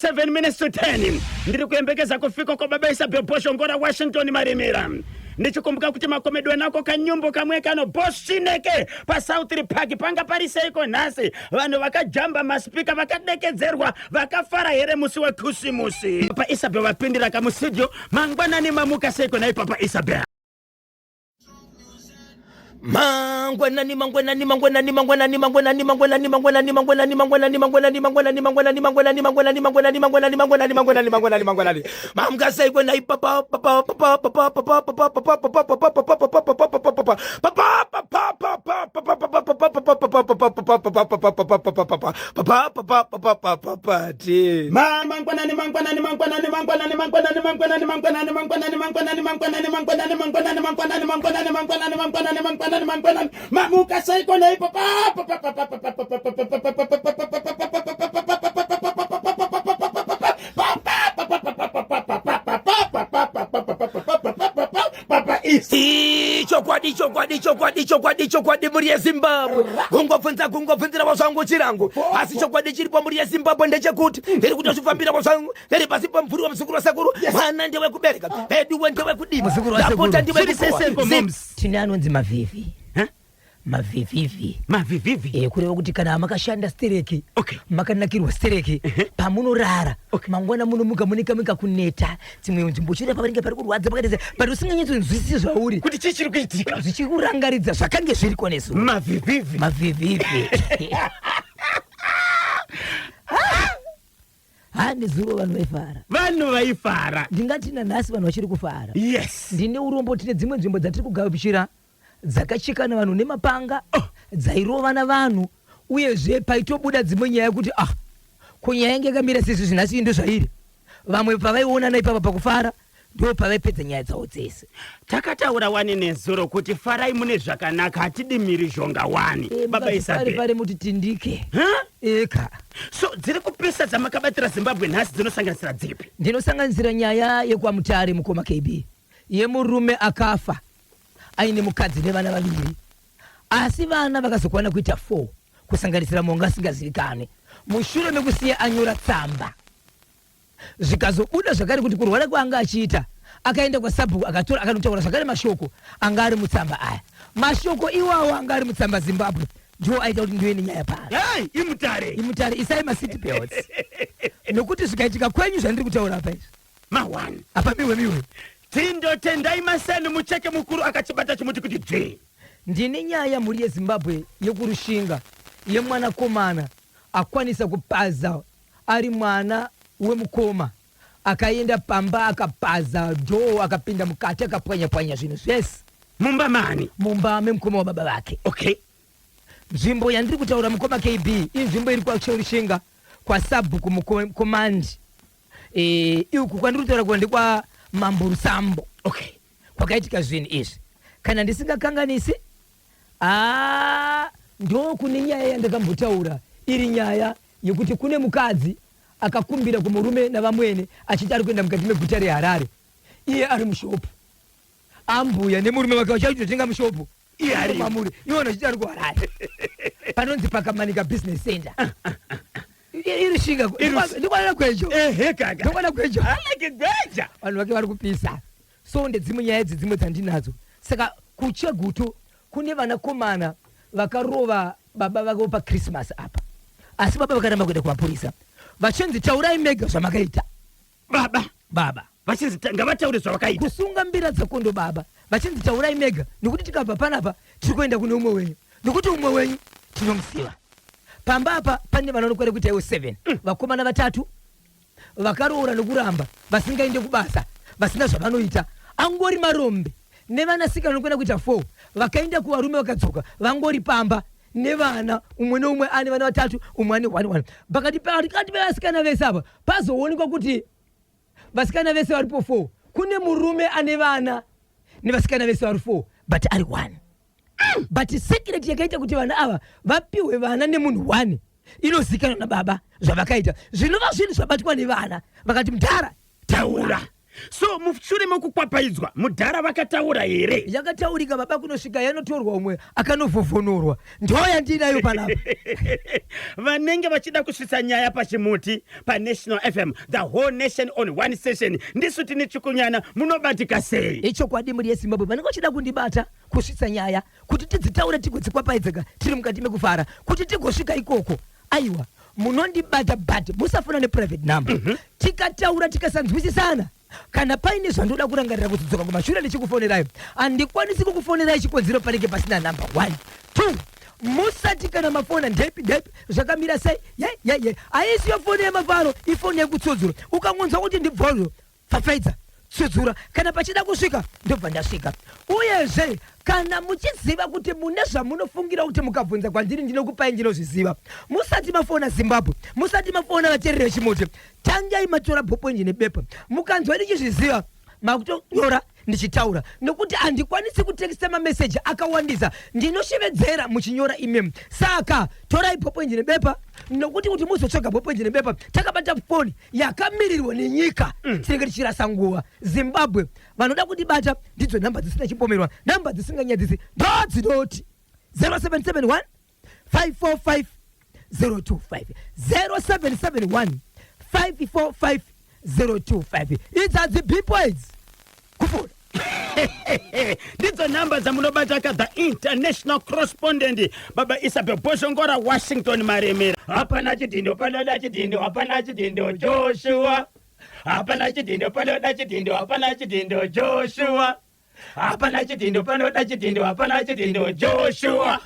7 minutes to 10. Ndiri kuyembekeza kufika kwa baba Isabel Boshongora Washington Marimira. Ndichikumbuka kuti makomedwe nako kanyumbo kamwe kano Boshineke pa South Park panga pariseiko nasi. Vanhu vakajamba maspika vakadekedzerwa vakafara here musi wa Kusimusi. Papa Isabel vapindira kamusidio mangwanani mamuka seiko na Papa Isabel. Mangwanani mamuka saiko na papa chokwadi muri Zimbabwe kungofunzira wazvangu chirangu asi chokwadi chiripo muri Zimbabwe ndechekuti ndiri kutozvifambira wazvangu ndiri pasi pamvuri wa muzukuru wasekuru mwana ndewe kubereka pedu ndewe kudima ndapota ndiwe tine anonzi mavivivi kureva kuti kana makashanda stereki makanakirwa stereki pamunorara mangwana munomuka munika kuneta dzimwe nzvimbo chira pavanenge pari kurwadza pakati pari usinganyatsoinzwisisi zvauri kuti chichiri kuitika zvichikurangaridza zvakange zviri konesu mavivivi nezuva vanhu vaifara ndingati nanhasi vanhu vachiri kufara. Yes, ndine urombo tine dzimwe nzvimbo dzatiri kugamuchira dzakachikana vanhu nemapanga dzairova navanhu uyezve paitobuda dzimwe nyaya yekuti kunyaya yange yakamira sezvo zvinasi ndo zvairi vamwe pavaiona naipapa pakufara ndo pavaipedza nyaya dzavo dzese. Takataura wani nezuro kuti farai mune zvakanaka hatidimiri zhonga wani baba Isabel pare muti tindike eka so dziri kupisa dzamakabatira Zimbabwe nhasi dzinosanganisira dzipi? Ndinosanganisira nyaya yekwamutare mukoma KB yemurume akafa aine mukadzi nevana vaviri asi vana vakazokwana kuita 4 kusanganisira monga asingazivikane mushure mekusiya anyora tsamba zvikazobuda zvakare kuti kurwara kwaanga achiita akaenda kwaSabhuku akatora akanotaura zvakare mashoko anga ari mutsamba aya mashoko iwawo anga ari mutsamba Zimbabwe ndio aita kuti ndiwe nenyaya pano imutare isai macity belts nokuti zvikaitika kwenyu zvandiri kutaura apa izvi mawani apa miwe tindo tendai masani mucheke mukuru akachibata chimuti kuti dzi. Ndine nyaya muri yeZimbabwe yekurushinga yemwana komana akwanisa kupaza ari mwana wemukoma akaenda pamba akapaza do akapinda mukati akapwanya zvinhu zvese mumba memukoma wa baba vake. Nzvimbo yandiri kutaura mukoma KB inzvimbo iri kwaChorushinga kwaSabhuku mukomandi iuku kwandiri kutaura kwa ndikwa Mamburu Sambo. Kwakaitika zvinhu izvi kana ndisingakanganisi ndo kune nyaya yandakambotaura iri nyaya yekuti kune mukadzi akakumbira kumurume navamwene achiti ari kuenda mukati meguta reHarare iye ari mushopu ambuya nemurume wake vachachitotenga mushopu iye ari mamuri iwona achiti ari kuHarare panonzi pakamanika business center irushinga ndikwana kwejo vanhu vake vari kupisa so ndedzimwe nyaya idzi dzimwe dzandinadzo saka kuChegutu kune vanakomana vakarova baba vake paChristmas apa asi baba vakaramba kuenda kumapurisa vachinzi taurai mega zvamakaita baba vachinzi ngavataure zvavakaita kusunga mbira dzakondo baba vachinzi taurai mega nokuti tikabva panapa tiri kuenda kune umwe wenyu nokuti umwe wenyu tinomusiva pamba apa pane vanonokwera kuita iwo 7 vakomana 3 vakaroora nokuramba vasingaende kubasa vasina zvavanoita angori marombe nevanasikana vanokwenda kuita 4 vakaenda kuvarume vakadzoka vangori pamba nevana umwe neumwe ane vana 3 umwe ane 1 pakati pevasikana vese apa pazoonekwa kuti vasikana vese varipo 4 kune murume ane vana nevasikana vese vari 4 but ari 1 but secret yakaita kuti vana ava vapiwe vana nemunhu 1 inozikanwa nababa zvavakaita zvinova zvinhu zvabatwa nevana vakati mudhara taura So mushure mukukwapaizwa mudhara vakataura here? Yakataurika baba, kunosvika yanotorwa umwe akanovhovhonorwa. Ndoya ndinayo panapa. Vanenge vachida kusvitsa nyaya pachimuti paNational FM, the whole nation on one station. Ndisu tini Chukunyana munobatika sei? Ichokwadi muri yeZimbabwe vanenge vachida kundibata kusvitsa nyaya kuti tidzitaure tigodzikwapaidzika tiri mukati mekufara kuti tigosvika ikoko. Aiwa, munondibata but musafuna neprivate number. Tikataura tikasanzwisisana, kana paine zvandoda kurangarira kutidzoka kumashure ndichikufonerayo, handikwanisi kukufonerai chikonzero panenge pasina number 1 2. Musati kana mafona ndepi zvakamira sei aisiyo foni yemafaro, ifoni yekutsodzura. Ukangonzwa kuti ndibvoro fafaidza tsodzura, kana pachida kusvika ndobva ndasvika. Uyezve kana muchiziva kuti mune zvamunofungira kuti mukabvunza kwandiri ndinokupai ndinozviziva, musati mafona Zimbabwe, musati mafona vateereri vechimoti, tangai matora bhobonji nebepa. Mukanzwa ndichizviziva makutonyora ndichitaura, nokuti handikwanisi kuteksta mameseji akawandisa, ndinoshevedzera muchinyora email. Saka torai bhobonji nebepa, nokuti kuti muzotsvaga bhobonji nebepa takabata foni yakamirirwa nenyika tinenge tichirasa nguva. Zimbabwe vanoda kutibata ndidzo namba dzisina chipomerwa, namba dzisinganyadzisi ndodzinoti 0771 545 025 0771 545 025. Idzazi beepoids kufuna ndidzo namba dzamunobataka the international correspondent baba Isabel Boshongora, Washington Maremera. Hapana chidindo panoda chidindo, hapana chidindo Joshua. Hapana chidindo panoda chidindo, hapana chidindo Joshua. Hapana chidindo panoda chidindo, hapana chidindo Joshua.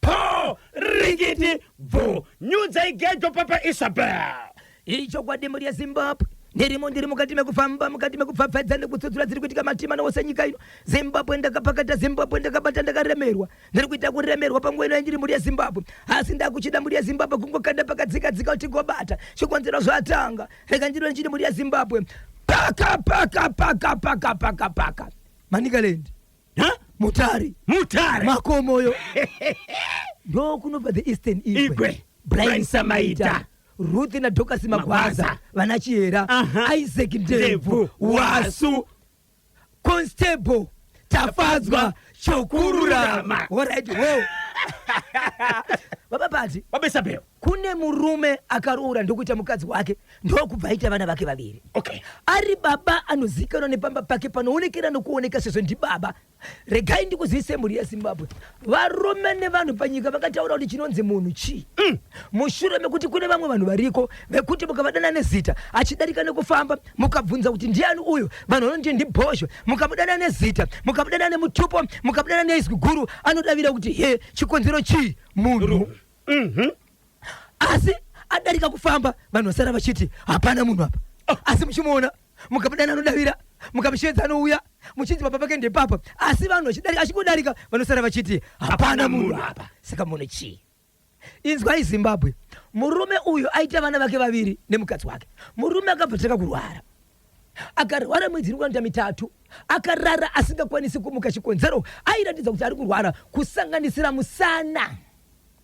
Po rigiti vo nyudza igejo papa Isabel. ichokwadi muri yeZimbabwe ndirimo mukati mekufamba, mukati mekupfapfadza nekutsodzura dziri kuitika matima nowose nyika ino. Zimbabwe ndakapakata, Zimbabwe ndakabata, ndakaremerwa. Ndiri kuita kuremerwa panguva ino ndiri muri yeZimbabwe. Asi ndakuchida muri yeZimbabwe kungokanda pakadzika kuti ngobata chikonzero zvatanga. Rega ndiro ndiri muri yeZimbabwe. Paka Manicaland, Mutare Makomoyo ndo kunobva the Eastern Igwe, Brian Samaita, Ruth na Dorcas Magwaza, Vanachiera, Isaac Ndebvu, Wasu, Constable Tafadzwa Chokururama. Alright, whoa. Baba Pati, Baba Isabel, kune murume akarura ndokuita mukadzi wake ndokubvaita vana vake vaviri. Okay. Ari baba anozikanwa nepamba pake panoonekera nokuoneka sezvo ndi baba. Regai ndikuzivise muri yeZimbabwe, varume nevanhu panyika vakataura kuti chinonzi munhu chi. Mushure mekuti kune vamwe vanhu variko vekuti mukavadana nezita achidarika nekufamba mukabvunza kuti ndiani uyu, vanhu vanoti ndibhosho, mukamudana nezita, mukamudana nemutupo, mukamudana neizwi guru, anodavira kuti he chikonzero chi munhu. Asi adarika kufamba vanhu vasara vachiti hapana munhu apa. Asi muchimuona mukabudana anodavira, mukamsvedza anouya, muchinzi baba pake ndepapa. Asi vanhu vachidarika, achikudarika vanosara vachiti hapana munhu apa. Saka munhu chi. Inzwai Zimbabwe, murume uyu aita vana vake vaviri nemukadzi wake. Murume akabva kurwara, akarwara mwedzi iri kuita mitatu, akarara asingakwanisi kumuka. Chikonzero airatidza kuti ari kurwara kusanganisira musana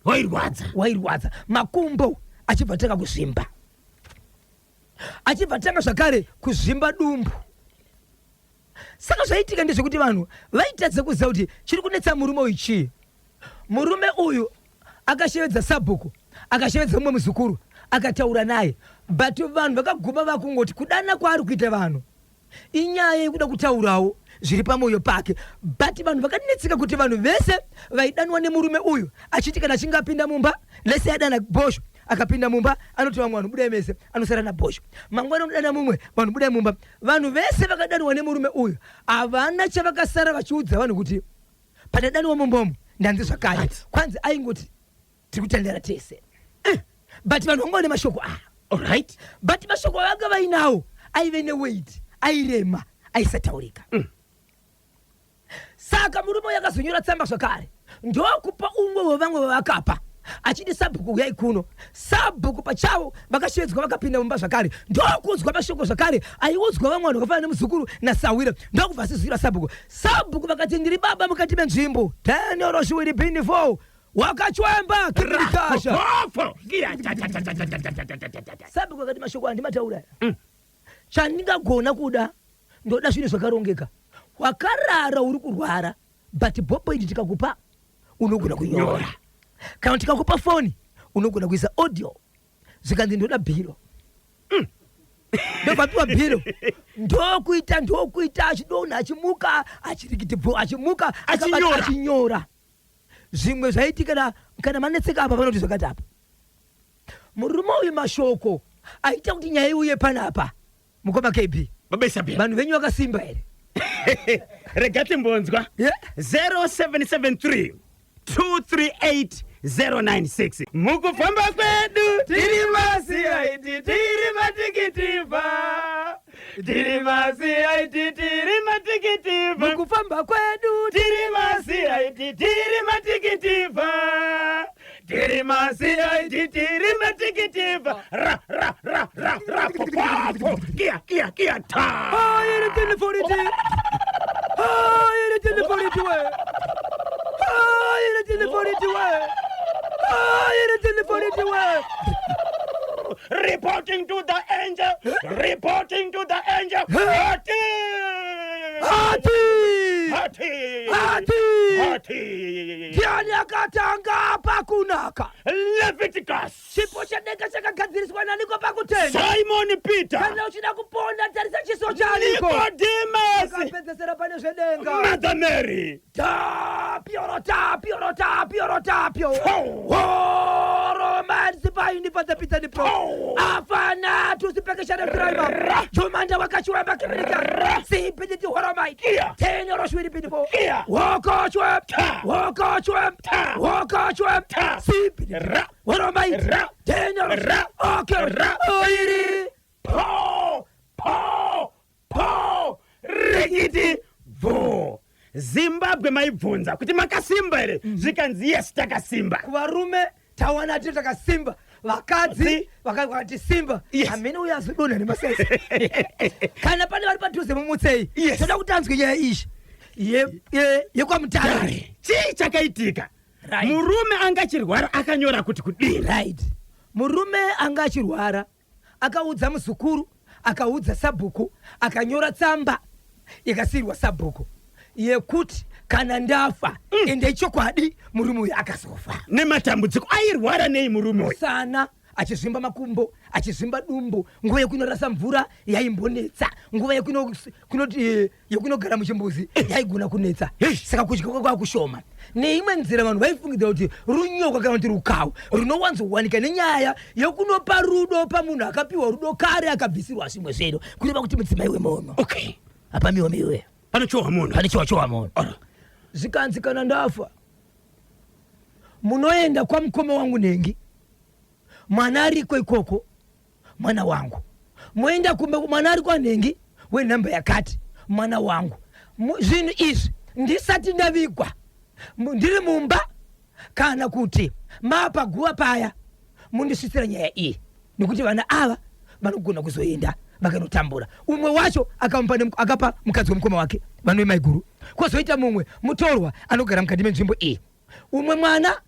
wairwadza, makumbo achibva tanga kuzvimba, achibva tanga zvakare kuzvimba dumbu. Saka zvaitika ndezvekuti vanhu vaitadza kuziva kuti chiri kunetsa murume uyu chii. Murume uyu akashevedza sabhuku, akashevedza mumwe muzukuru, akataura naye, but vanhu vakaguma vakungoti kudana kwaari kuita vanhu inyaya yekuda kutaurawo zviri pamwoyo pake. But vanhu vakanetseka kuti vanhu vese vaidanwa nemurume uyu achiti kana achinge apinda mumba, lese adana bhosho, akapinda mumba anoti vamwe vanhu budai mese, anosara nabhosho. Mangwana anodana mumwe, vanhu budai mumba. Vanhu vese vakadanwa nemurume uyu havana chavakasara vachiudza vanhu kuti padadanwa mumbomo ndanzi zvakare. Kwanzi aingoti tiri kutandara tese. But vanhu vanga vane mashoko aya. Alright. But mashoko vanga vainawo aive neweight, airema, aisataurika. Saka murume uyu akazonyora tsamba zvakare ndokupa umwe wevamwe vavakapa achidi sabhuku yaikuno. Sabhuku pachavo vakashevedzwa vakapinda mumba zvakare ndokuudzwa mashoko zvakare aiudzwa vamwe vanhu vakafanana nemuzukuru naSawira, ndokubva asizivira sabhuku. Sabhuku vakati ndiri baba mukati menzvimbo 10 euros will be 4 wakachwemba kirikasha. Sabhuku vakati mashoko aya ndimataura. chandingagona kuda ndoda zvine zvakarongeka wakarara uri kurwara but bopoindi tikakupa unogona kunyora kana tikakupa foni unogona kuisa audio zvikanzi ndoda bhiro ndopapiwa bhiro ndokuita achidonha achimuka achirikitibvo achimuka achinyora zvimwe zvaitika kana manetseka apa panoti zvakati apa murume uyu mashoko aita kuti nyaya iuye panapa mukoma KB vanhu venyu vakasimba here regati mbonzwa 0773 238 096 mukufamba kwedu tiri masiaiti tiri matikitifa tiri masiaiti tiri matikitifa mukufamba kwedu tiri masiaiti tiri matikitifa tiri masiaiti tiri matikitifa ra ra ra ra ra popo kia ta ayere telefoniti ayere telefoniti we ayere telefoniti we ayere telefoniti we reporting to the angel reporting to the angel hati ndiani akatanga pakunaka Leviticus chipo chadenga chakagadziriswa naniko pakutenda Simon Peter kana uchida kuponda tarisa chiso chaniko Nicodemus akapedzesera pane zvedenga Mother Mary tapio romansi paini patapita ndipo afana tusipekeshane driver jomanda wakachweba kimirika sipiditi horomaiti tenyo roshwiri pidipo wakochweb sipiditi horomaiti tenyo roshwiri po rekiti vo Zimbabwe maibvunza kuti makasimba here zvikanzi yes takasimba kuvarume tawana tiri takasimba vakadzi vakati simba amene uyo azodonha nemasese kana pane vari padhuze mumutsei toda kuti anzwe nyaya izvi yekwamutare chii chakaitika murume anga achirwara akanyora kuti kudini right murume anga achirwara akaudza muzukuru akaudza sabhuku akanyora tsamba ikasiyirwa sabhuku yekuti kana ndafa ende chokwadi murume uyu akazofa nematambudziko airwara nei murume uyu sana achizvimba makumbo achizvimba dumbu nguva yekunorasa mvura yaimbonetsa nguva yekunogara muchimbuzi yaigona kunetsa saka kudya kwakushoma neimwe nzira vanhu vaifungidza kuti runyoka kana kuti rukawu runowanzowanika nenyaya yekunopa rudo pamunhu akapiwa rudo kare akabvisirwa zvimwe zvedu kureva kuti mudzimai wemono okay apamiwa miwe panochowa munhu panochowa munhu zvikanzi kana ndafa munoenda kwamukoma wangu Nengi mwana ariko ikoko mwana wangu moenda kumbe mwana ari kwaNengi wenhamba yakati mwana wangu zvinhu izvi ndisati ndavigwa ndiri mumba kana kuti mapaguva paya mundisvitsira nyaya iyi nekuti vana ava vanogona kuzoenda vakanotambura umwe wacho akapa mukadzi wemukoma wake vanwe maiguru kwozoita mumwe mutorwa anogara mukati menzvimbo iyi umwe mwana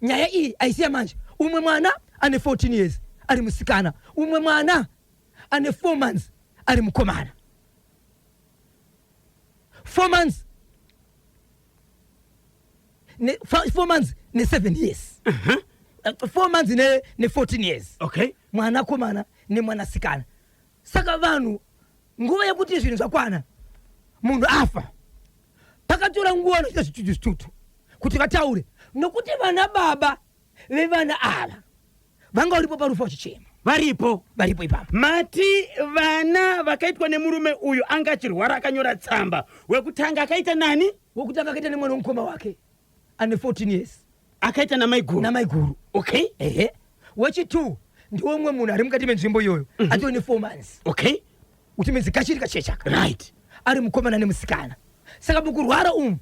nyaya iyi aisiya manje umwe mwana ane 14 years ari musikana umwe mwana ane 4 months ari mukomana 4 months ne 7 years 4 months ne 14 years okay mwana komana ne mwana sikana saka vanhu nguva yekuti zvinhu zvakwana munhu afa pakatora nguva noita zvitutu kuti vataure nokuti vana baba vevana ava vanga uripo parufu vachichema varipo ipapo mati vana vakaitwa nemurume uyu anga achirwara akanyora tsamba wekutanga akaita nani wekutanga akaita nemwana womukoma wake ane 14 years akaita namaiguru okay wechi2 ndiwo mwe munhu ari mukati menzvimbo iyoyo atori ne 4 months okay kuti midzi kachiri kachechaka right ari mukomana nemusikana saka mukurwara umu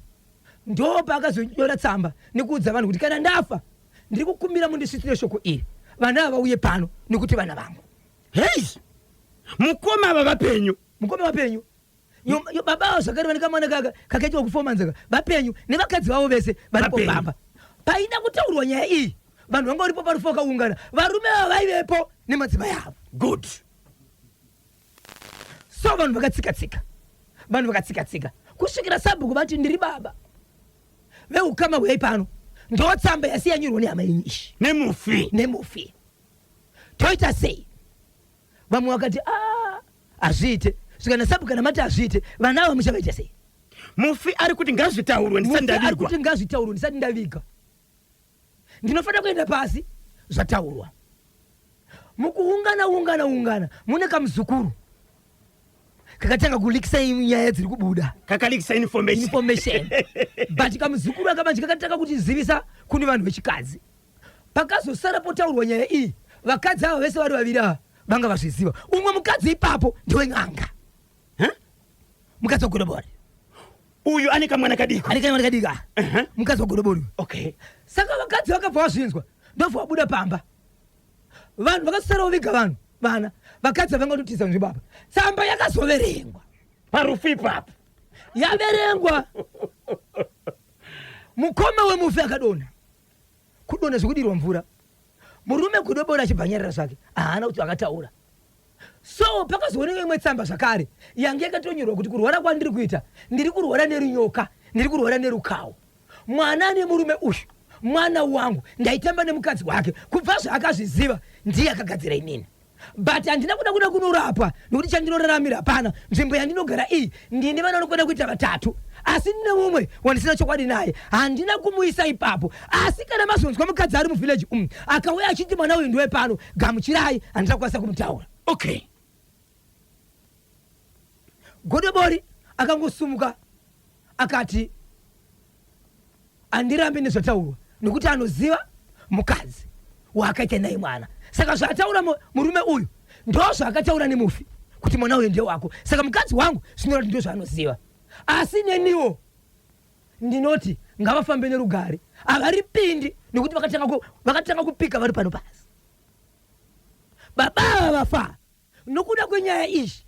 ndo paakazonyora tsamba nekuudza vanhu kuti kana ndafa ndiri kukumbira mundisvitsire shoko iri vana ava vauye pano nekuti vana vangu hei mukoma ava vapenyu baba avo zvakare vane kamwana kakaitwa kufomanzaka vapenyu nevakadzi vavo vese varipo baba paida kutaurwa nyaya iyi vanhu vanga varipo parufu vakaungana varume ava vaivepo nemadzimai avo good so vanhu vakatsika kusvikira sabhuku vati ndiri baba veukama hwei pano ndotsamba yasiyanyurwa nehama yenyu ishi nemufi toita sei vamwe vakati hazviite svikana sabhuku kana mati hazviite vana ava muchavaita sei mufi ari kuti ngazvitaurwe ndisati ndaviga ndinofanira kuenda pasi zvataurwa mukuungana mune kamuzukuru kakatanga kulikisa nyaya dziri kubuda kakalikisa information but kamuzukuru akamanji kakatanga kutizivisa kune vanhu vechikadzi pakazosara potaurwa nyaya iyi vakadzi ava vese vari vaviri ava vanga vazviziva umwe mukadzi ipapo ndiwe n'anga mukadzi wagodobori uyu ane kamwana kadiko mukadzi wagodobori okay saka vakadzi vakabva vazvinzwa ndobva wabuda pamba vanhu vakasara voviga vanhu vana vakadzi vangatotisa nzvibaba tsamba yakazoverengwa parufu ipapo yaverengwa mukoma wemufi akadonha kudonha zvekudirwa mvura murume godobori achibhanyarira zvake haana kuti akataura so pakazooneka imwe tsamba zvakare yange yakatonyorwa kuti kurwara kwandiri kuita ndiri kurwara nerunyoka ndiri kurwara nerukawo mwana ane murume uyu mwana wangu ndaitamba nemukadzi wake kubva zvaakazviziva ndiye akagadzira inini but handina kuda kunorapwa nokuti chandinoraramira hapana nzvimbo yandinogara iyi ndini vana vanokwenda kuita vatatu asi ndine mumwe wandisina chokwadi naye handina kumuisa ipapo asi kana mazonzwa mukadzi ari muvhileji akauya achiti mwana uyu ndiwe pano gamuchirai handina kukwanisa kumutaura okay godobori akangosumuka akati handirambi nezvataurwa nokuti anoziva mukadzi waakaita naye mwana saka zvataura murume uyu ndo zvaakataura nemufi kuti mwana uyu ndiye wako saka mukadzi wangu zvinorati ndo zvaanoziva asi neniwo ndinoti ngavafambe nerugare havaripindi nokuti vakatanga kupika vari pano pasi baba vafa nokuda kwenyaya izvi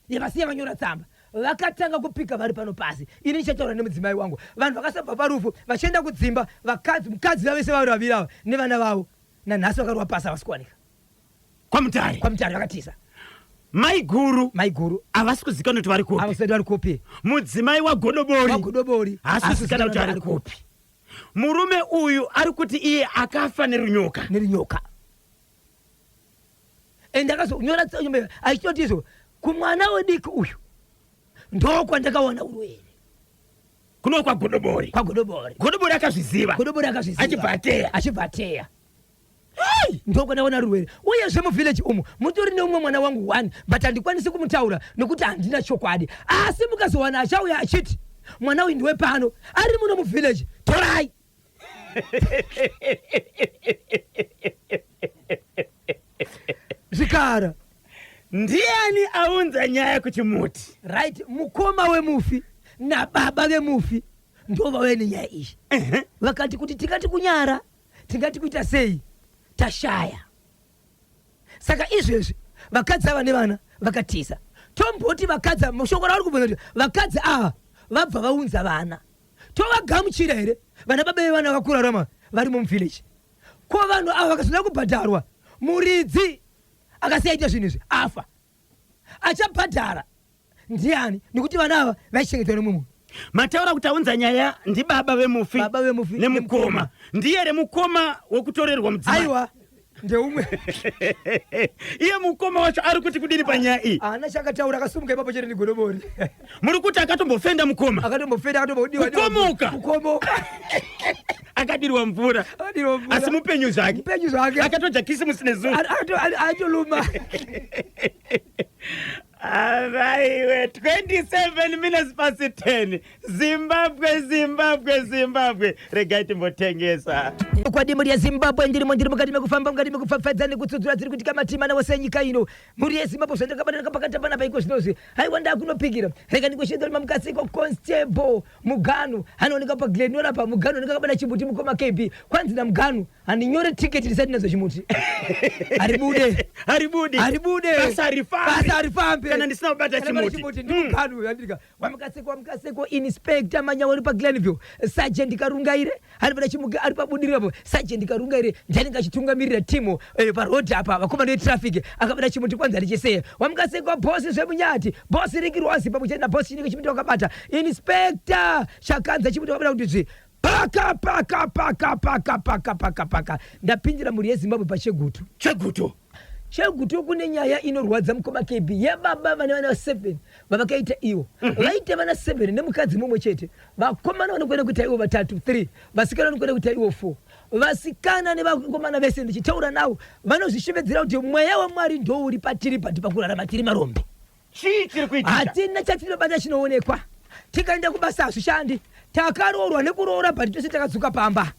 yavasiya vanyora tsamba vakatanga kupika vari pano pasi ini nichataura nemudzimai wangu vanhu vakasabva parufu vachienda kudzimba mukadzi vavese vari vaviri ava nevana vavo nanhasi vakarwa pasi havasi kuwanika kwamutare vakatiza mai guru havasi kuzikana kuti vari kupi havasati vari kupi mudzimai wagodobori hasi kuzikana kuti vari kupi murume uyu ari kuti iye akafa nerunyoka ende akazonyora achitoti izvo kumwana wediki uyu ndo kwandakaona urwere kuno kwagodobori akazviziva achibva ateya ndo kwandaona rurwere uyezve muvhileji umo mutori neumwe mwana wangu 1 but handikwanisi kumutaura nokuti handina chokwadi asi mukazowana achauya achiti mwana uyu ndiwe pano ari muno muvhileji torai zvikara ndiani aunza nyaya kuchimuti right mukoma wemufi nababa vemufi ndo vauya nenyaya izvi vakati kuti tikati kunyara tingati kuita sei tashaya saka izvezvi vakadzi ava nevana vakatiza tomboti vakadzi mushoko ravari kubvunza kuti vakadzi ava vabva vaunza vana tovagamuchira here vana baba vevana vakura rama vari mumuvhileji ko vanhu ava vakazoda kubhadharwa muridzi akasiyaita zvinhu izvi afa achabhadhara ndiani nekuti vana ava vaichengetwa nemwe munhu mataura kuti aunza nyaya ndi baba vemufi nemukoma ndiye remukoma wekutorerwa mudzimai aiwa ndeumwe iye mukoma wacho ari kuti kudini panyaya iyi ana chakataura akasumuka ipapo chete nigodobori muri kuti akatombofenda mukoma kukomoka akadirwa mvura asi mupenyu zvake akatoja kisimusi nezuva atoluma Alright, 27 minutes past 10. Zimbabwe. Regai timbotengesa. Kwadi muri ya Zimbabwe ndiri mukati mekufamba mukati mekufafadza nekutsudzura dziri kuitika matima nawose nyika ino. Muri ya Zimbabwe zvandakabata pakati pana paiko zvinozi. Haiwanda kunopikira. Rega ndikoshedza mamukasiko Constable Muganu. Hanooneka pa Glenora pa Muganu ndakabata chimuti mukoma KB. Kwanzi na Muganu aninyore ticket risati nazo chimuti. Haribude. Basa rifambe. kana ndisina kubata chimuti ndikanu yandika wamkaseko inspector Manyawa uri pa Glenville, sergeant Karungaire ari pada chimuka ari pabudirapo, sergeant Karungaire ndani ngachitungamirira timu pa road apa vakomana traffic akabata chimuti kwanza alichesea. Wamkaseko boss Zvemunyati, boss Rikirwasi pamwe na boss chinenge chimuti wakabata inspector Shakanza chimuti wakabata kuti paka ndapinjira muri yeZimbabwe paChegutu kune nyaya inorwadza mukoma KB yababa vane vana 7 vavakaita iwo vaita vana 7 nemukadzi mumwe chete, vakomana vanokwenda kuita iwo 3 3, vasikana vanokwenda kuita iwo 4. vasikana nevakomana vese ndichitaura navo vanozvishevedzera kuti mweya waMwari ndo uri patiri pakurarama tiri marombe. Hatina chatinobata chinoonekwa. Tikaenda kubasa hazvishandi, takaroorwa nekuroora bhati tose takadzuka pamba.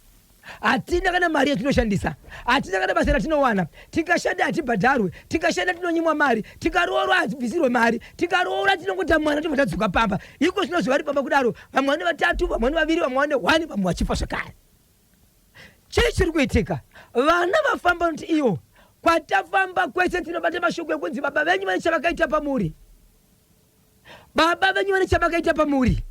Hatina kana mari yatinoshandisa, hatina kana basa ratinowana. Tikashanda hatibhadharwe, tikashanda tinonyimwa mari, tikaroorwa hatibvisirwe mari, tikaroora tinongota mwana tobva tadzuka pamba. Iko zvinozva vari pamba kudaro, vamwe vane 3, vamwe vane 2, vamwe vane 1, vamwe vachifa zvakare. Chii chiri kuitika? Vana vafamba kuti iyo kwatafamba kwese tinobata mashoko ekunzi baba venyu vane chavakaita pamuri. Baba venyu vane chavakaita pamuri.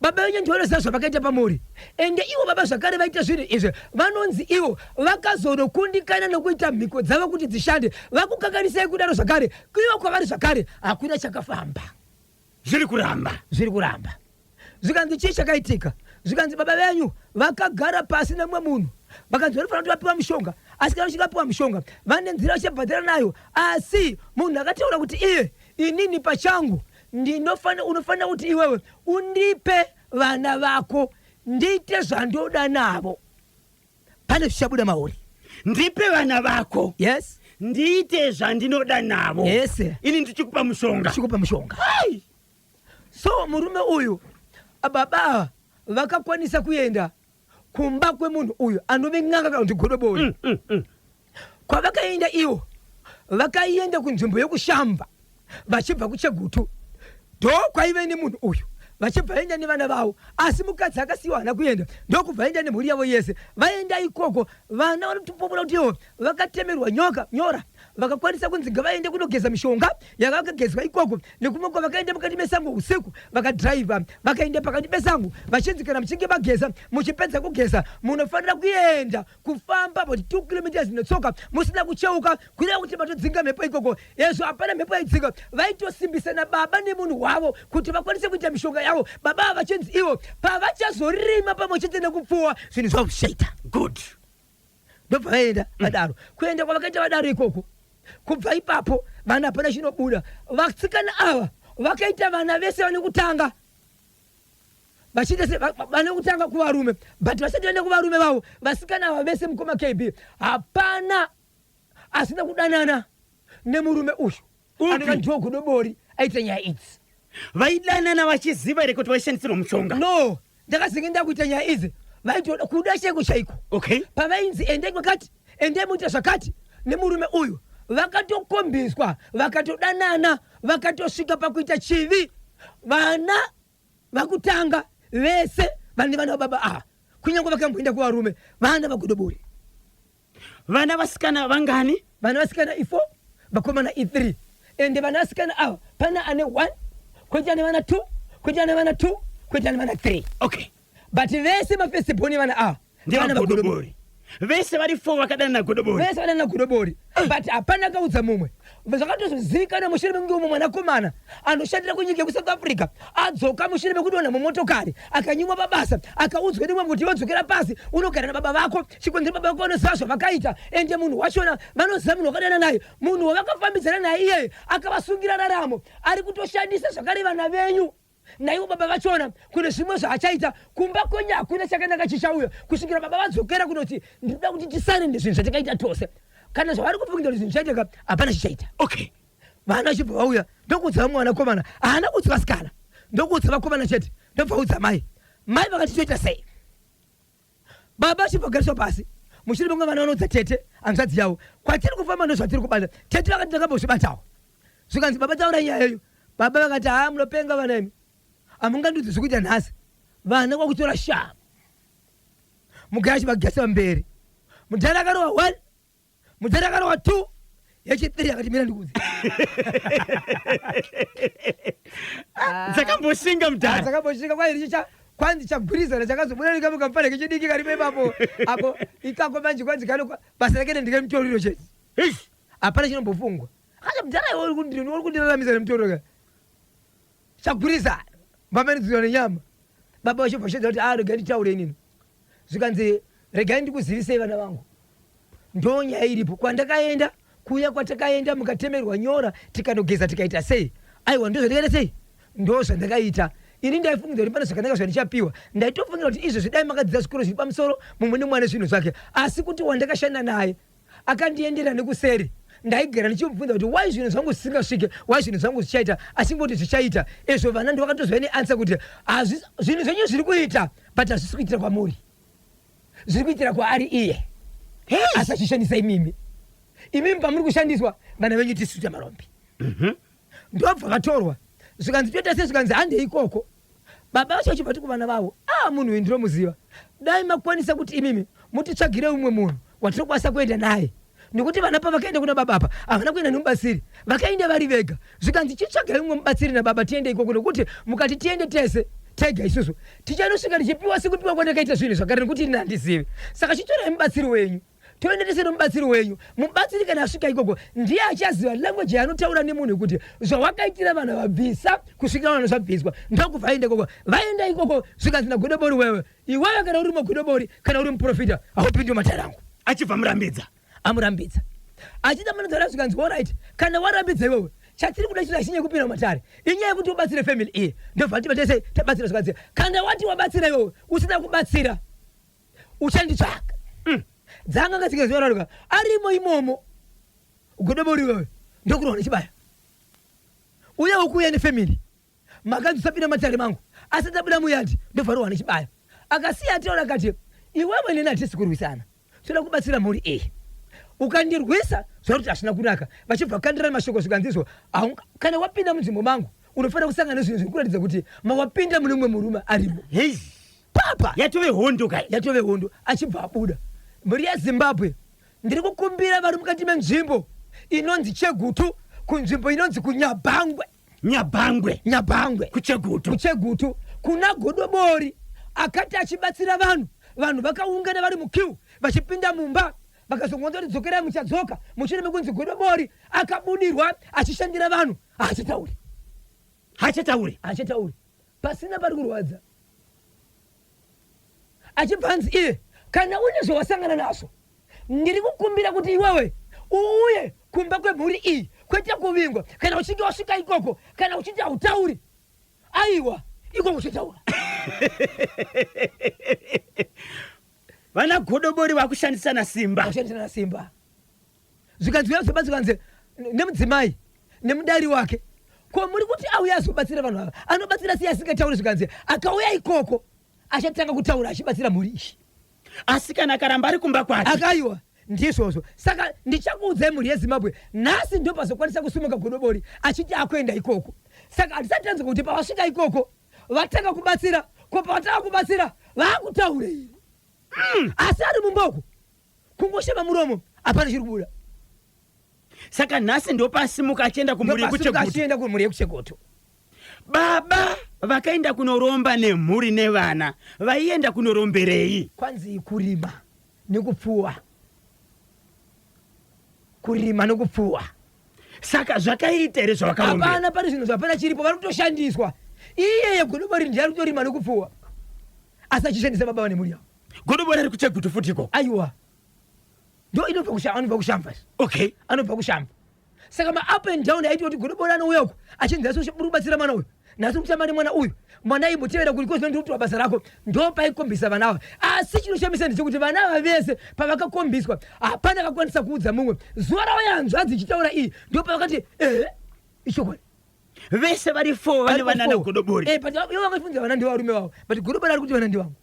Baba venyu ndivanoziva zvavakaita pamuri. Ende ivo baba zvakare vaita zvinhu izvi vanonzi ivo vakazonokundikana nokuita mhiko dzavo kuti dzishande. Vakukanganisai kudaro zvakare, kuiva kwavari zvakare hakuna chakafamba. Zviri kuramba. Zvikanzi chii chakaitika? Zvikanzi baba venyu vakagara pasi nemwe munhu vakanzi vanofana kuti vapiwa mushonga, asi kana uchingapiwa mushonga vane nzira vachabhadhara nayo, asi munhu akataura kuti iye inini pachangu unofanira kuti iwewe undipe vana vako ndiite zvandoda navo. Pane zvichabuda mauri. Ndipe vana vako. Yes. Ndiite zvandinoda navo. Yes. Ini ndichikupa mushonga. Hai. So murume uyu ababa vakakwanisa kuenda kumba kwemunhu uyu anove n'anga kana kuti godobori. Kwavakaenda iwo vakaenda kunzvimbo yokushamba vachibva kuChegutu, ndo kwaive nemunhu uyu vachibva enda nevana vavo, asi mukadzi akasiyiwa hana kuenda, ndokubva aenda nemhuri yavo yese. Vaenda ikoko vana vanotopopora kuti ivo vakatemerwa nyora vakakwanisa kunzi ngavaende kunogeza mishonga yakagezwa ikoko. Nekumoko vakaenda mukati mesango usiku vakadhiraivha vakaenda pakati pesango vachinzi kana muchinge mageza muchipedza kugeza munofanira kuenda kufamba 2 km zvinotsoka musina kucheuka kuitira kuti matodzinga mhepo ikoko. Ezvo hapana mhepo yaidzinga, vaitosimbisana baba nemunhu wavo kuti vakwanise kuita mishonga yavo. Baba vachinzi ivo pavachazorima pamwe chete nekupfuwa zvinhu zvavo zvichaita good. Ndobva vaenda vadaro. Kuenda kwavakaita vadaro ikoko, kubva ipapo vana hapana chinobuda. Vasikana ava vakaita vana vese vane kutanga vachiita vane kutanga kuvarume, but vasati vaende kuvarume vavo vasikana ava vese mukoma KB hapana asina kudanana nemurume uyu anova ndiwo godobori aita nyaya idzi. Vaidanana vachiziva here kuti vaishandisirwa mushonga? No, ndakazinge ndakuita nyaya idzi vaitoda kuda chaiko chaiko. Okay. Pavainzi endei kwakati, endei muita zvakati nemurume uyu, vakatokombiswa, vakatodanana, vakatosvika pakuita chivi. Vana vakutanga vese vane vana vababa kunyange vakamboenda kuvarume vana vagodobori. Vana vasikana vangani? Vana vasikana i4, vakomana i3. Ende vana vasikana ava pana ane 1, kwoita ane vana 2, kwoita ane vana 2, kwoita ane vana 3. Okay. But vese mafesibhoni vana ava ndivana vagodobori. Vese vari 4 vakadanana godobori. Vese vadanana godobori. But hapana kaudza mumwe. Zvakatozozivikanwa mushure mekunge umwe mwanakomana anoshandira kunyika yeku-South Africa adzoka mushure mekudonha mumotokari akanyimwa pabasa akaudzwa nemwe kuti wodzokera pasi unogara nababa vako, chikonzero baba vako vanoziva zvavakaita. Ende munhu wachona vanoziva munhu wakadana naye, munhu wavakafambidzana naye iyeye akavasungira raramo ari kutoshandisa zvakare vana venyu. Naivo baba vachona kune zvimwe zvaachaita kumba kwenyu hakuna chakanaka chichauya kusvikira baba vadzokera kunoti ndinoda kuti tisane nezvinhu zvatakaita tose. Kana zvavari kupinda kuti zvinhu zvichaitika hapana chichaita. Okay. Vana vachibva vauya ndokudza vamwe vanakomana haana kudzi vasikana, ndokudza vakomana chete. Ndobva udza mai vakati toita sei? Baba achibva gariswa pasi mushure mekunge vana vanodza tete hanzvadzi yavo kwatiri kufamba ndozvatiri kubata. Tete vakati takambozvibatawo, zvikanzi baba taura nyaya yeyu. Baba vakati munopenga vana imi, hamungandudzi zvekuita nhasi. Vana kwakutora shamhu mugaya chivagasa mberi. Mudhara akarohwa 1, mudhara akarohwa 2, yachipiri akati mina ndikuzi zakamboshinga mtara zakamboshinga kwa ili kwanzi chaguriza na chakazobona nikamukampale kichidiki kalibe papo apo ikako manji kwanzi kano basa lakini ndike mtoriro chesi apana chinombofungwa acha mtara yori kundilala mtoriro chaguriza mbameni zione nyama baba washo fasheza kuti regani taure nini zikanzi regani ndikuzirise vana vangu ndonya iripo kwandakaenda kuya kwatakaenda mukatemerwa nyora tikanogeza tikaita sei aiwa ndozvo ndikaita sei ndozvo ndakaita ini ndaifungiza kuti pane zvakanaka zvandichapiwa ndaitofungira kuti izvo zvidai makadzidza zvikoro zviri pamusoro mumwe nemwana zvinhu zvake asi kuti wandakashanda naye akandiendera nekuseri ndaigara ndichimubvunza kuti wai zvinhu zvangu zvisingasvike wai zvinhu zvangu zvichaita asingoti zvichaita izvo vana ndovakatozva ine ansa kuti zvinhu zvenyu zviri kuita but hazvisi kuitira kwamuri zviri kuitira kwaari iye asachishandisa imimi pamuri kushandiswa vana venyu tisuta marombi ndobva vatorwa zvikanzi toita se zvikanzi hande ikoko baba vacho vachibva tikuvana vavo munhu uyu ndinomuziva dai makwanisa kuti imimi mutitsvagire umwe munhu watinokwanisa kuenda naye nekuti vana pavakaenda kuna baba apa havana kuenda nemubatsiri vakaenda vari vega zvikanzi chitsvagai umwe mubatsiri nababa tiende ikoko nekuti mukati tiende tese tega isusu tichanosvika tichipiwa sekupiwa kwandakaita zvinhu zvakare nekuti ini handizivi saka chitorai mubatsiri wenyu toendetese nomubatsiri wenyu mubatsiri kana asvika ikoko ndiye achaziva language yaanotaura nemunhu kuti zvawakaitira vana vabvisa kusvikira vana zvabviswa ndokubva aenda ikoko vaenda ikoko zvikanzi nagodobori wewe iwewe kana uri mugodobori kana uri muprofita haupindi matarangu achibva murambidza amurambidza achida manozara zvikanzi allright kana warambidza iwewe chatiri kuda chira chinye kupinda matare inyaya yekuti ubatsire family iyi ndobva tibatese tabatsira zvikanzi kana wati wabatsira iwewe usina kubatsira uchanditsvaka dzanga ngasikazorarika arimo imomo godobori wewe ndokurohwa nechibaya uya ukuya nefamily makanzi usapinda matare mangu asati abuda muyadi ndobva rohwa nechibaya akasiya ataura akati iwewe neni hatisi kurwisana toda kubatsira mhuri iyi ukandirwisa zvava kuti hazvina kunaka vachibva kukandirana mashoko zvikanzizvo kana wapinda munzvimbo mangu unofanira kusangana nezvinhu zviri kuratidza kuti mawapinda mune mumwe murume arimo papa yatove hondo yatove hondo achibva abuda mhuri yezimbabwe ndiri kukumbira vari mukati menzvimbo inonzi chegutu kunzvimbo inonzi kunyabhangwe kuchegutu kuna godobori akati achibatsira vanhu vakaungana vari mukiu vachipinda mumba vakazongonza kuti dzokerai muchadzoka mushure mekunzi godobori akabudirwa achishandira vanhu haachatauri pasina pari kurwadza achibva anzi iye kana une zvawasangana nazvo ndiri kukumbira kuti iwewe uuye kumba kwemhuri iyi kwete kuvingwa kana uchinge wasvika ikoko kana uchiti hautauri aiwa ikoko uchitaura vana godobori vakushandisana simba zvikanzi zvikanzi nemudzimai nemudari wake ko muri kuti auye azobatsira vanhu ava anobatsira sei asingatauri zvikanzi akauya ikoko achatanga kutaura achibatsira mhuri iyi asi kana akaramba ari kumba kwake akaiwa ndizvozvo saka ndichakuudzai mhuri yezimbabwe nhasi ndo pazokwanisa kusumuka godobori achiti akuenda ikoko saka handisati tanzwa kuti pavasvika ikoko vatanga kubatsira ko pavatanga kubatsira vaakutaure iri asi ari mumboko kungosheva muromo hapana chiri kubuda saka nhasi ndo pasimuka achienda kumhuri yekuchegoto baba vakaenda kunoromba nemhuri nevana vaienda kunoromberei kwanzi kurima nekupfuwa saka zvakaita here zvavakarombera hapana pane zvinhu zvapana chiripo vari kutoshandiswa iyeye godobori ndiari kutorima nekupfuwa asi achishandisa baba vane mhuri yavo godobori ari kuchegutu futiko aiwa ndo anobva kushamba okay anobva kushamba saka ma-up and down aiti kuti godobori anouyako achinzasi uri kubatsira mwana uyu nhasi kutamba nemwana uyu mwana imbotevera kuti kozi ndikutiva basa rako ndo paikombisa vana ava asi chinoshamisa ndechekuti vana ava vese pavakakombiswa hapana akakwanisa kuudza mumwe zuva ravo yanzvadzi ichitaura iyi ndo pavakati ichokwadi vese vari 4 vane vana nagodobori but ivo vakafunza vana ndivarume vavo but godobori ari kuti vana ndivangu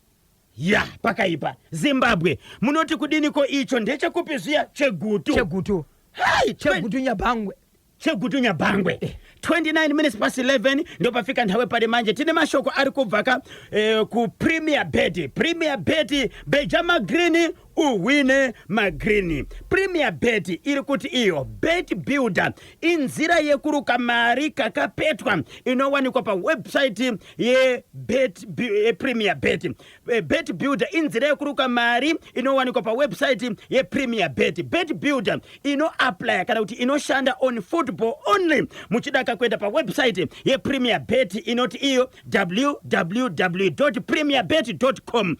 ya pakaipa zimbabwe munoti kudiniko icho ndechekupi zviya chegutu chegutu nyabhangwe 29 minutes past 11 ndo pafika nthawe pari manje tine mashoko ari kubvaka ku premier bet benjamin green uwine magrini. Premier Bet iri kuti iyo Bet Builder inzira yekuruka mari kakapetwa inowanikwa pa website ye Premier Bet. Bet Builder inzira yekuruka mari inowanikwa pa website ye Premier Bet. Bet Builder ino apply kana kuti inoshanda on football only. Muchidaka kwenda pa website ye Premier Bet inoti iyo www.premierbet.com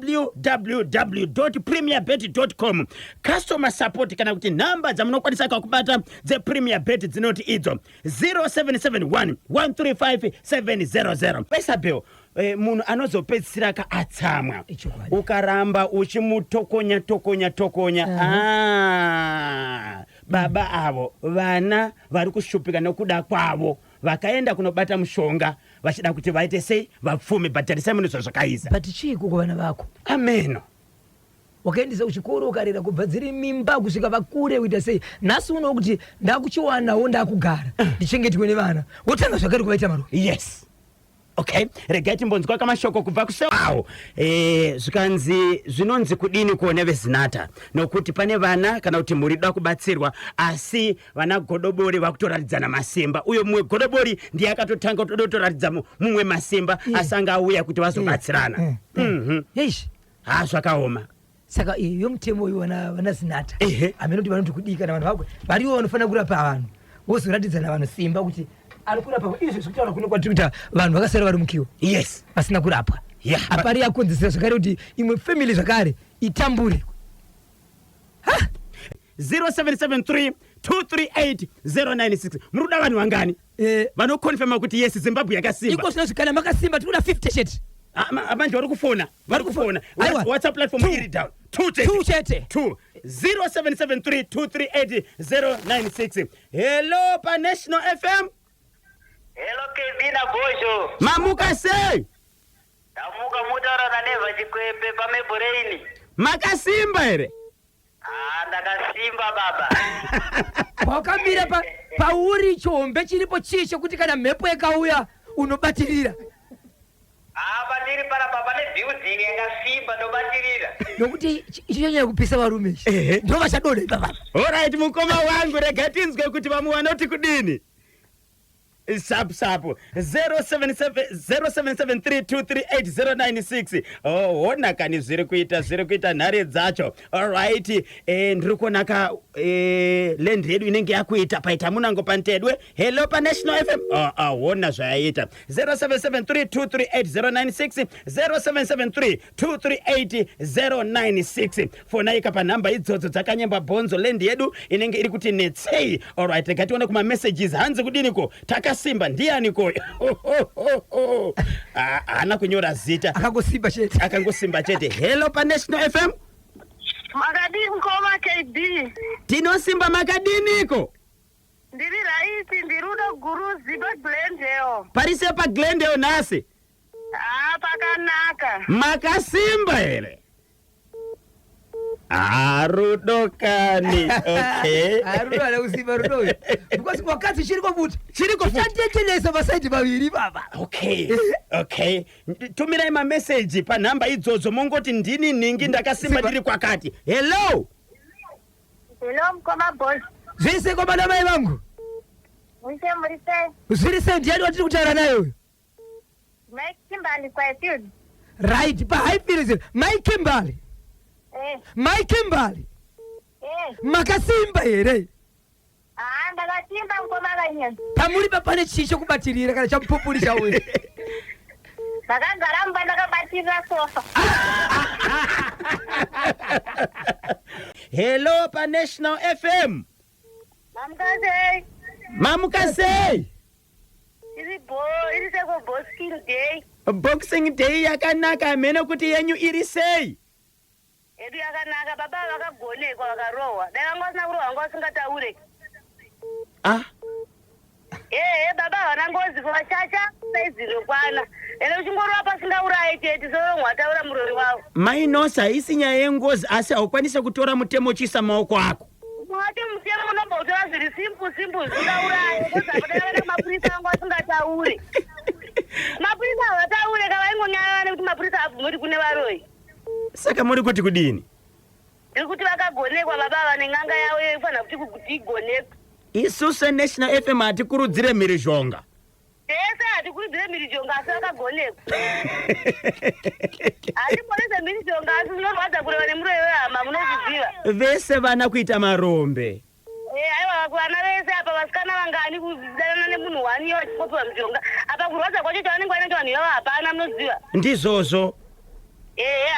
www.premierbet.com. Customer support kana kuti namba dzamunokwanisa kubata dze Premier Bet dzinoti idzo 0771 135 700. Pesa bill munhu anozopedzisira ka atsamwa ukaramba uchimutokonya baba avo vana vari kushupika nekuda kwavo vakaenda kunobata mushonga vachida kuti vaite sei vapfume bhatarisa munhu zvakaisa but chiko kuvana vako ameno wakaendesa kuchikoro ukarera kubva dziri mimba kusvika vakure uita sei nhasi uno kuti ndakuchiwanawo ndakugara ndichengetwe nevana wotanga zvakari kuvaita maruva. Yes. Okay, regai timbonzwa kamashoko kubva kusewawo zvikanzi zvinonzi kudini kuone vezinata nokuti pane vana kana kuti murida kubatsirwa asi vana godobori vakutoraridzana masimba uyo mumwe godobori ndiye akatotanga kutotoradza mumwe masimba asanga auya kuti vazobatsirana. Yes. Zvakaoma. Saka iyo mutemo uyu vana zinata amenoti vanoti kudika na vanhu vako variwo vanofana kurapa vanhu vozoratidzana vanhu simba kuti ari kurapa izvo zvekutaura kuno kwatiri kuita vanhu vakasara vari mukiwo. Yes. Vasina kurapwa. Apari yakonzesera zvakare kuti imwe family zvakare itambure. 0773 238 096. Muruda vanhu vangani vanokonfirma kuti yes Zimbabwe yakasimba iko zvinozvikana makasimba tikuda 50 chete manje vari kufona WhatsApp platform iri down 2 chete 0773 238 096. Hello pa National FM. Hello Kevina Bojo. Mamuka sei? Tamuka mutaura na Neva Chikwembe pa Meboreni. Makasimba ere? Ndakasimba baba. Wakamira pauri chombe chiripo chisho kuti kana mhepo yakauya unobatirira. Bandiri para baba ne building yakasimba ndobatirira. Nokuti ichonyanya kupisa varume. Ndo vachadode baba. Alright mukoma wangu rega tinzwe kuti vamuwana kuti kudini. Sapu 0773238096. Ona kani zviri kuita nhare dzacho. Alright, ndiri kuonaka land yedu inenge yakuita paita munango pantedwe. Hello pa National FM. Ona zvayaita 0773238096 0773238096. Fona ika pa namba idzodzo dzakanyemba bhonzo land yedu inenge iri kuti netsei. Alright, ngatione kuma messages hanzi kudiniko simba ndiani koyo ana kunyora zita akangosimba chete. Hello pa National FM. Makadini koma KD. Tinosimba makadiniko. Ndiri raisi ndirudo guruzi pa Glendale. Parise pa Glendale nasi. Pakanaka. Makasimba ere. Rudokani. Okay. Rudo ala usimba rudo. Because wakati chiriko futi. Chiriko chatetelesa vasaiti vaviri baba. Okay. Tumira ima message pa namba idzodzo mongoti ndini ningi ndakasimba ndiri kwakati. Hello mkoma boss. Zvise kwa bana mai vangu. Murise. Zvirise ndiani watiri kutaura naye uyu? Mike Kimbali kwa field. Right, pa Highfield. Mike Kimbali. Mike Kimbali. Makasimba ere. Ndakasimba mkoma vanya. Pamuri papane chisho kubatirira kana champupuri chawe. Ndakagara mba ndakabatirira sofa. Hello pa National FM. Mamukase. Iri seko Boxing Day. Boxing Day yakanaka amene kuti yenyu iri sei? Edu yakanaka baba vakagonekwa vakarohwa. Dai vangosina kurohwa vanga vasingataure. Baba vana ngozi kuvachacha saiziro kwana. Ene uchingorohwa pasingaurayi chete soromwa ataura murori wavo. Mainosa haisi nyaya yengozi asi haukwanise kutora mutemo uchisa maoko ako. Mwati mutemo unobva kutora zviri simple zvingaurayi. Kozapodavana mapurisa vanga vasingataure. Mapurisa havataure kavaingonyanya nekuti mapurisa abvumuri kune varoyi. Saka muri kuti kudini? ndiri kuti vakagonekwa baba vane ng'anga yavo yofanira kuti igonekwe. isusu National FM hatikurudzire mhirizhonga. Tese hatikurudzire mhirizhonga asi vakagonekwa. Hatiponese mhirizhonga asi munorwadza kureva nemuroyo wehama munozviziva. Vese vana kuita marombe. Aiwa vana vese apa vasikana vangani kudanana nemunhu wani iyo vachipopiwa mishonga. Apa kurwadza kwacho chavanenge vainacho vanhu ivavo hapana munoziva. Ndizvozvo.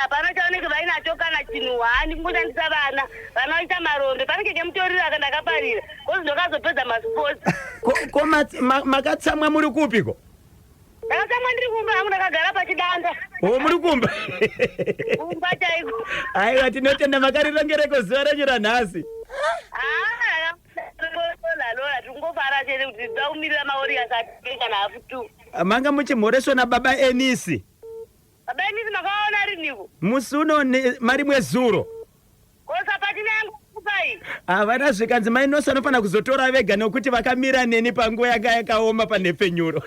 Hapana chavanenge vainacho kana chinhu wani kungoshandisa vana vaita marombe. Pane keke mutoriro akandakaparira kozi ndokazopedza masports. Ko makatsamwa muri kupiko? Ndakatsamwa ndiri kumba hangu ndakagara pachidanda. Muri kumba? Kumba chaiko. Aiwa tinotenda makarirongereko zuva renyu ranhasi. Lola tungofara chete kuti ndaumirira maori asati kana hafu tu. Manga muchimhoreswa nababa Enisi. Baba Enisi makaona riniko? Musi uno mari mwezuro. Kosa patina yangu kupai. Havana zvikanzi mainosa anofanira kuzotora vega nokuti vakamira neni panguva yanga yakaoma panhepfenyuro.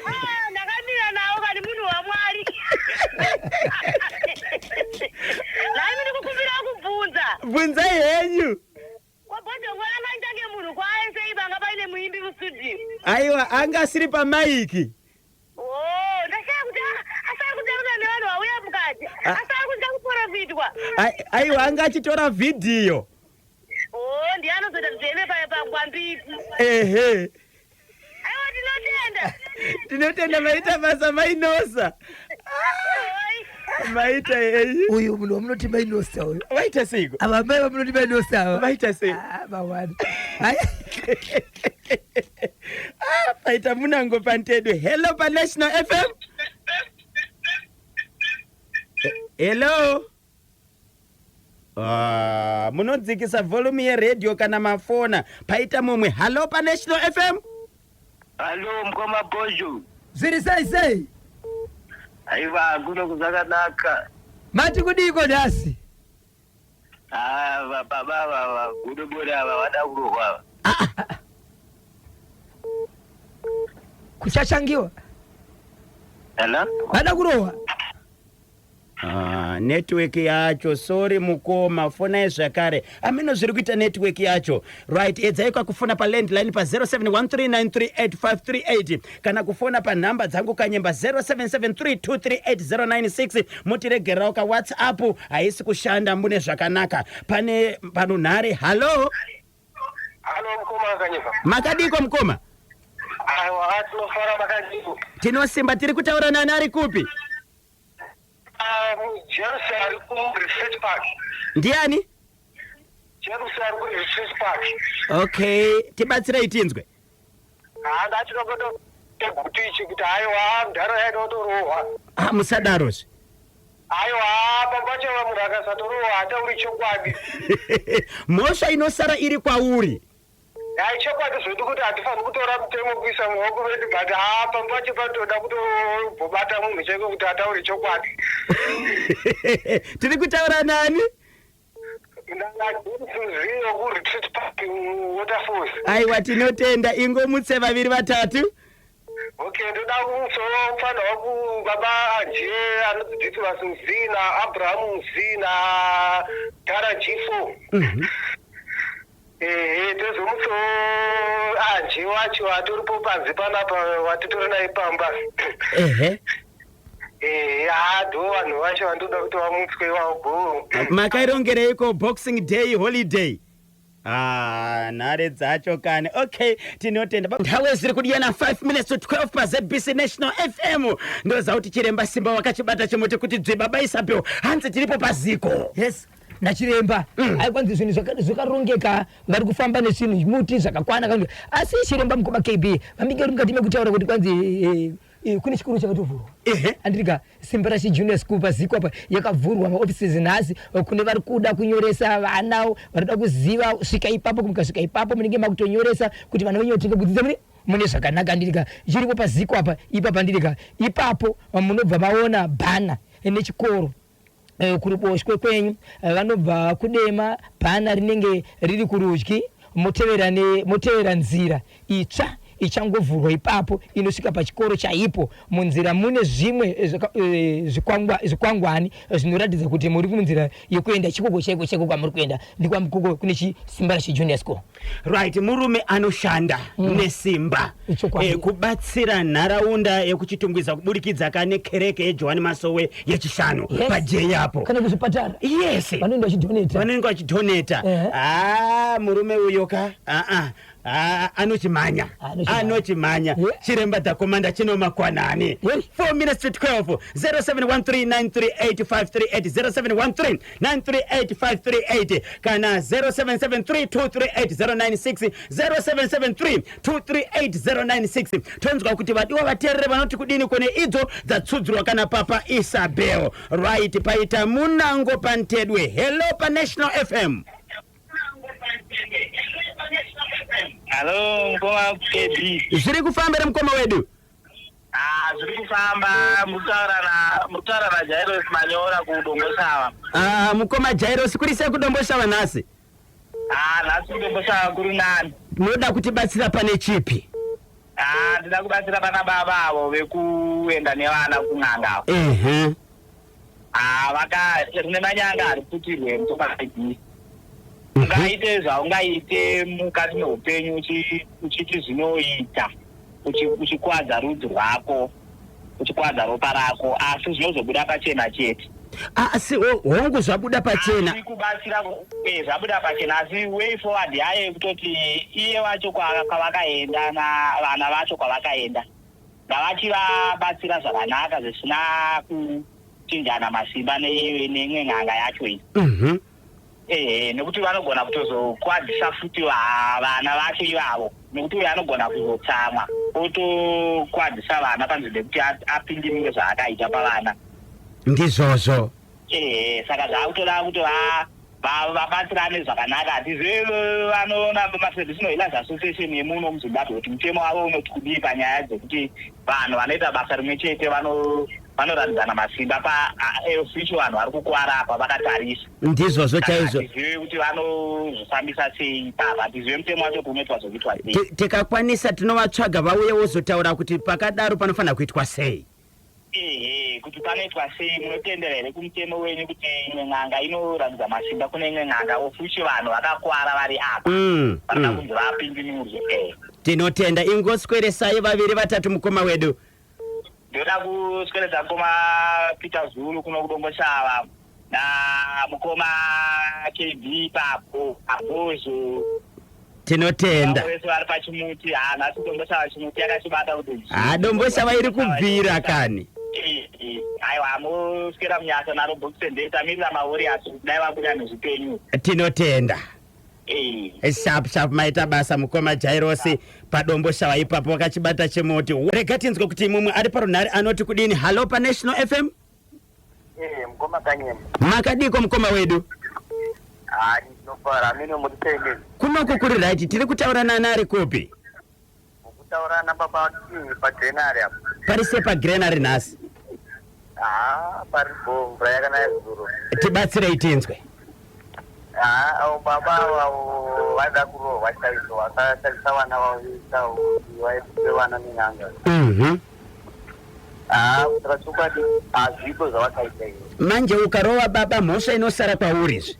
Ndakamira nawo kani munhu waMwari. Nai muri kukumbira kubvunza. Bvunzai henyu. Wabhodha ngwana maitake munhu kwaesei panga paine muimbi mustudio. Aiwa anga asiri pamaiki. Ndashaya kuti asaya kutaura nevanhu vauya mukati. Asaya kuti ndakuprofitwa. Aiwa anga achitora vhidhiyo. Ndiye anozoita zvene pangwambiti. Ehe. Aiwa tinotenda. Tinotenda maita basa mainosa. Maita henyu. Uyu munhu wamunoti mainosa uyu. Vaita siko. Ava mai vamunoti mainosa ava. Vaita siko. Bawani. Paita munango pantedwe. Hello pa National FM. Hello. Munodzikisa volume yeredio kana mafona. Paita mumwe. Hello pa National FM. Hello mkoma Bojo. Zviri sei. Aiwa kuno kuzakanaka. Mati kudiko nhasi. Baba kuno ava vada kurohwa. Kuchachangiwa. Hello? Vada kurohwa. Network yacho sorry mukoma fona zvakare amino zviri kuita network yacho right edzai kufona pa landline pa 0713938538 kana kufona pa namba dzangu kanyemba 0773238096 mutiregererawo ka WhatsApp haisi kushanda mune zvakanaka pane panunhare. Hello mkoma kanyemba. Makadiko mkoma? Aiwa tinofara makadiko. Tinosimba tiri kutaura nani ari kupi? Jerusalem Research Park. Ndiani? Jerusalem Research Park. Okay, tibatsirei tinzwe. Ndachinogoto tegutichi kuti aiwa ndaro yaidotorohwa. Musadarozve. Aiwa pambacho munhu akasatorohwa hatauri chokwadi. Mhosva inosara iri kwauri. Chokwadi zvedu kuti hatifaniri kutora mutemo kuisa mumaoko medu but pambacho patoda kutobata munhu cheko kuti hatauri chokwadi. Tiri kutaura nani? Ndangazviyo kuRetreat Park Waterfalls. Aiwa tinotenda ingomutse vaviri vatatu. Okay, ndoda kumutsawo mufana wangu baba Anje anodzidziswa Muzi naAbraham Muzi naTara Jifo. Tozomutsawo Anje wacho atoripo panze panapa watitori naye pamba. Ado vanhu vacho vandoda kuti vamutswe wavo. Makairongereiko Boxing Day holiday? Nhare dzacho kane. Okay, tinotenda. Nthawi ziri kudiyana 5 minutes to 12 pa ZBC National FM. Ndoza kuti Chiremba Simba wakachibata chimote kuti dzwe baba Isabel. Hanzi tiripo paziko. Yes. Nachiremba aikwanzi zvinhu zvakarongeka vari kufamba nezvinhu muti zvakakwana asi Chiremba mukoma KB vambinge uri mukati mekutaura kuti kwanzi kune chikuru chakatovhurwa. Andika Simba Rashi Junior School paziko apa yakavhurwa maoffices nhasi kune vari kuda kunyoresa vana varikuda kuziva svika ipapo mukasvika ipapo munenge makutonyoresa kuti vana venyu vatenga kudzidza mune zvakanaka. Ndirika chiripo paziko apa ipapa ndirika ipapo munobva maona bhana nechikoro kuruboshwe kwenyu vanobva kudema bhana rinenge riri kurudyi motevera nzira itsva ichangovhurwa ipapo inosvika pachikoro chaipo munzira mune zvimwe zvikwangwani zvinoratidza kuti muri kunzira yekuenda chikoko chaiko kwamuri kuenda ndikwamukoko kune chisimba chejunior school. Right, murume anoshanda nesimba kubatsira nharaunda yekuchitungwiza kuburikidza kane kereke yeJohani Masowe yechishanu pajeyapo kana kuzvipatara. Yes, vanenge vachidoneta. Murume uyo anochimanya chiremba dhakomanda chino makwanani 4 minutes to 12 0713938538 0713938538 kana 0773238096 0773238096. tonzwa kuti vadiwa vateerere vanoti kudini kone idzo dzatsudzurwa kana papa Isabel. Right, paita Munango Pantedwe. Hello pa National FM. Hello, mkoma KB. Zviri kufambira mkoma wedu? Zviri kufamba mutaura na Jairus Manyora kuDombosawa. Mkoma Jairus kurise kuDombosawa nasi? Nasi kuDombosawa kuri nani. Munoda kutibatsira pane chipi? Ndida kubatsira pana baba avo vekuenda nevana kun'anga. Rine manyanga ari putirwe mutopakaji. Ungaite zvaungaite mukati meupenyu uchiti zvinoita uchikwadza rudzi rwako, uchikwadza ropa rako, asi zvinozobuda pachena chete. Asi hongu zvabuda pachena. Kubatsira zvabuda pachena, asi way forward yaye kutoti iye wacho kwavakaenda navana vacho kwavakaenda ngavachivabatsira zvakanaka zvisina kuchinjana masimba neimwe n'anga yacho iyi. Nekuti vanogona kutozokwadzisa futi vana vacho ivavo, nekuti uyo anogona kuzotsamwa otokwadzisa vana panzvimbo yekuti apindimire zvaakaita pavana. Ndizvozvo. Saka zvakutoda kuti vabatsirane zvakanaka. Hatizve vanoona maMedicinal Healers Association yemuno muZimbabwe kuti mutemo wavo unoti kudii panyaya dzekuti vanhu vanoita basa rimwe chete vanoratidzana masimba paficho vanhu vari kukwara apa vakatarisa. Ndizvozvo chaizvo. Hatizve kuti vanozvifambisa sei papa, hatizve mutemo wacho kunoitwa zvokuitwa sei. Tikakwanisa tinovatsvaga vauye wozotaura kuti pakadaro panofanira kuitwa sei. Kuti panoitwa sei, munotendera here kumutemo wenyu kuti imwe n'anga inoratidza masimba kune imwe n'anga ofuchi vanhu vakakwara vari apa varina kunzi vapindimurwe. Tinotenda. Ingosweresai vaviri vatatu mukoma wedu. Ndoda kusweredza mukoma Peter Zulu kuno kuDombosawa namukoma KB papo Abozo. Tinotenda. Vese vari pachimuti. Nhasi Dombosawa chimuti yakachibata kuti Dombosawa iri kubvira kani. Aiwa, moswera munyasa naRobert Senderi tamirira maWarriors kuti dai vabuda nezvipenyu. Tinotenda. Sharp maita basa mukoma Jairus paDombosawa ipapo wakachibata chimuti. Rega tinzwe kuti mumwe ari parunhare anoti kudini. Hello pa National FM. Mukoma Kanyema. Makadiko mukoma wedu? Ndinofara mino mutende. Kunoko kuri right, tiri kutaura nani kupi? Mukutaura na baba paGrenari apo. Parise paGrenari nasi. Paripo mvura yakanaya zuro. Tibatsirei tinzwe. Baba vavo vaida kurohwa chaizvo, vakatarisa vana vavo vaite vana nen'anga. Saka chokwadi hazvipo zvavakaita ivo. Manje ukarova baba mhosva inosara paurizve.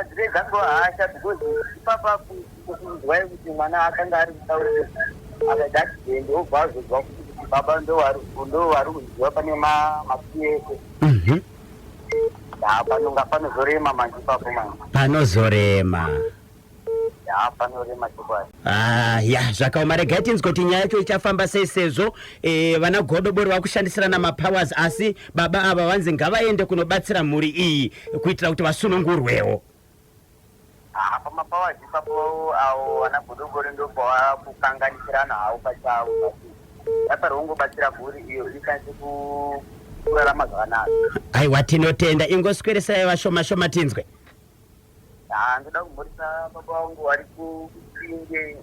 Zvirega ndohasha because ipapa kunzwa kuti mwana akanga ari kutaura akaita atiende obva azozwa kuti baba ndo vari kuziva pane mapiyese. Panonga panozorema manje ipapo manje. Panozorema. Panorema chokwadi. Ya zvakaoma. Regai tinzwe kuti nyaya yacho ichafamba sei sezvo vana Godobori vakushandisirana mapowers, asi baba ava vanzi ngavaende kunobatsira mhuri iyi kuitira kuti vasunungurwewo. Pamapowers ipapo avo vana Godobori ndopava kukanganisirana havo pachavo. Yaparwa kungobatsira mhuri iyo ikwanise kurarama zvakanaka. Aiwa, tinotenda. Ingosweresai vashoma tinzwe. Ndoda kumhurisa baba vangu vari kuSinge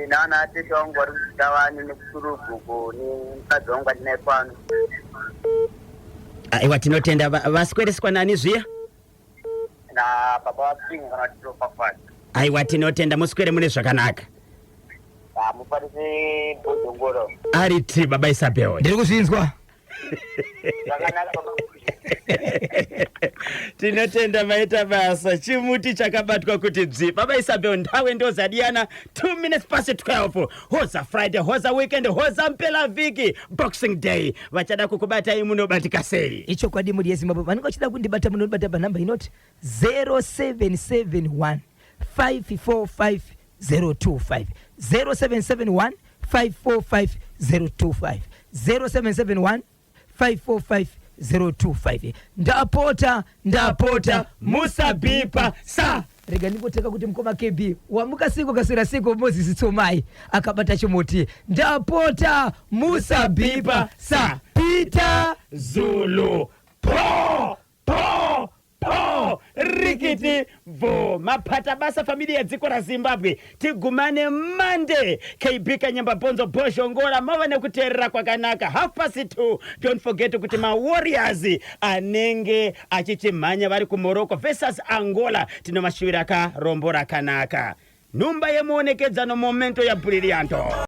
nana tete vangu vari kuSitavani nekuSuruguku nemukadzi vangu atinaye pano. Aiwa, tinotenda. Vaswereswa nani zviya? Baba vaPingi kana kuti Topafati. Aiwa, tinotenda. Muswere mune zvakanaka. Mufarisi Bojongoro. Ariti baba Isabel. Ndiri kuzinzwa. Tinotenda maita basa chimuti chakabatwa kuti bzi. Baba Isabel nthawe ndo zadiana 2 minutes past 12. Hoza Friday, hoza weekend, hoza mpela viki, Boxing Day. Vachada kukubata imuno batika seri. Icho kwa dimu diezi mabu. Maniko chida kundibata muno bata pa namba inoti 0771 545 025 0771 545 025 0771 545 025. Ndapota musabipa sa. Rega ningoteka kuti mkoma KB wamuka siku kasira siku Moses Tsomai akabata chimuti ndapota musabipa sa Peter Zulu po rikiti vo mapata basa familia ya dziko la Zimbabwe tigumane Monday KB Kanyamba Bonzo Boshongora mawane kuterera kwakanaka 2:30. Don't forget kuti ma Warriors anenge achichimanya vari ku Morocco versus Angola tino mashuira ka rombora kanaka numba yemuonekedzano momento ya brillianto.